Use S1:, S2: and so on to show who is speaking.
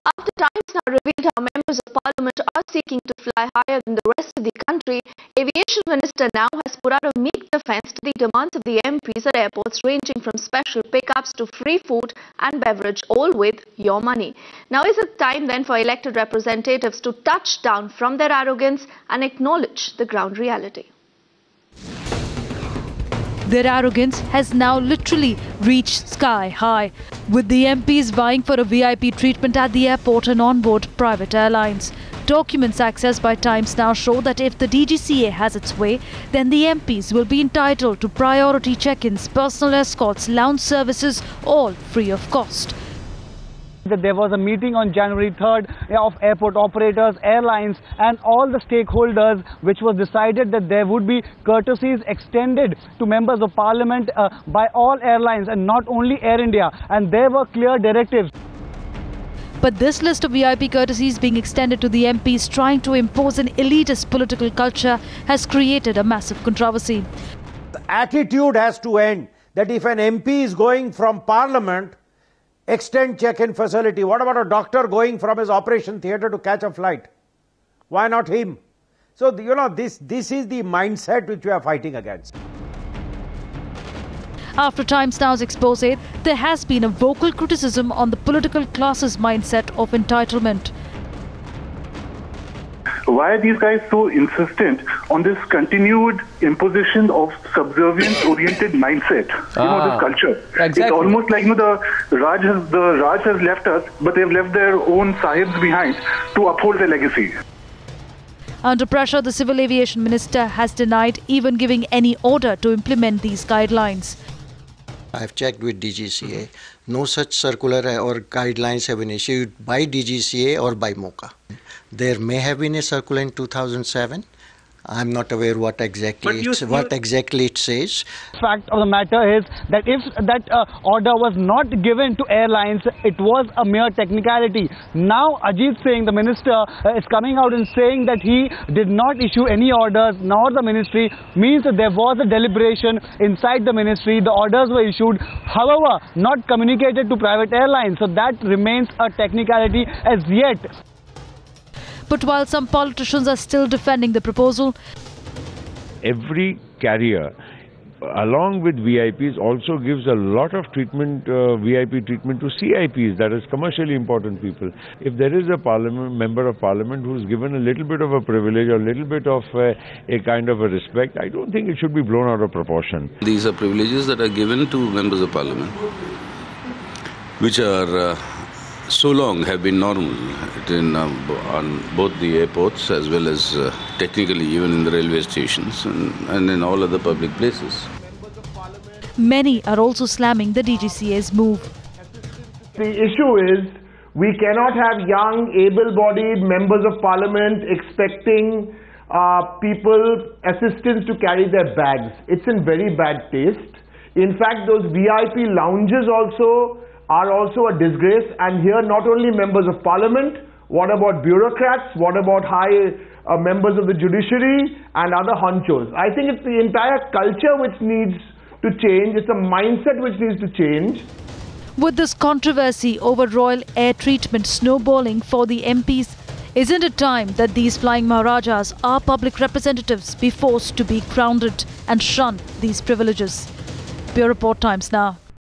S1: After Times Now revealed how members of parliament are seeking to fly higher than the rest of the country, Aviation Minister now has put out a meek defense to the demands of the MPs at airports, ranging from special pickups to free food and beverage, all with your money. Now is it time then for elected representatives to touch down from their arrogance and acknowledge the ground reality?
S2: Their arrogance has now literally reached sky high, with the MPs vying for a VIP treatment at the airport and onboard private airlines. Documents accessed by Times Now show that if the DGCA has its way, then the MPs will be entitled to priority check-ins, personal escorts, lounge services, all free of cost.
S3: There was a meeting on January 3rd of airport operators, airlines and all the stakeholders, which was decided that there would be courtesies extended to members of parliament by all airlines and not only Air India, and there were clear directives.
S2: But this list of VIP courtesies being extended to the MPs trying to impose an elitist political culture has created a massive controversy.
S4: The attitude has to end that if an MP is going from parliament, extend check-in facility. What about a doctor going from his operation theatre to catch a flight? Why not him? So, this is the mindset which we are fighting against.
S2: After Times Now's expose, there has been a vocal criticism on the political class's mindset of entitlement.
S5: Why are these guys so insistent on this continued imposition of subservience-oriented mindset? This culture. Exactly. It's almost like the Raj has left us, but they've left their own sahibs behind to uphold their legacy.
S2: Under pressure, the Civil Aviation Minister has denied even giving any order to implement these guidelines.
S6: I have checked with DGCA. No such circular or guidelines have been issued by DGCA or by MOCA. There may have been a circular in 2007. I'm not aware what exactly it says.
S3: Fact of the matter is that if that order was not given to airlines, it was a mere technicality. Now Ajit Singh, the minister, is coming out and saying that he did not issue any orders, nor the ministry, means that there was a deliberation inside the ministry. The orders were issued, however, not communicated to private airlines. So that remains a technicality as yet.
S2: But while some politicians are still defending the proposal,
S7: every carrier, along with VIPs, also gives a lot of treatment, VIP treatment to CIPs, that is commercially important people. If there is a member of parliament who's given a little bit of a privilege or a little bit of a kind of a respect, I don't think it should be blown out of proportion.
S8: These are privileges that are given to members of parliament, which are so long have been normal on both the airports as well as technically even in the railway stations and in all other public places.
S2: Many are also slamming the DGCA's move.
S9: The issue is we cannot have young, able-bodied members of parliament expecting assistants to carry their bags. It's in very bad taste. In fact, those VIP lounges are also a disgrace, and here not only members of parliament, what about bureaucrats, what about high members of the judiciary and other honchos? I think it's the entire culture which needs to change, it's a mindset which needs to change.
S2: With this controversy over Royal Air treatment snowballing for the MPs, isn't it time that these flying Maharajas, our public representatives, be forced to be grounded and shun these privileges? Bureau Report, Times Now.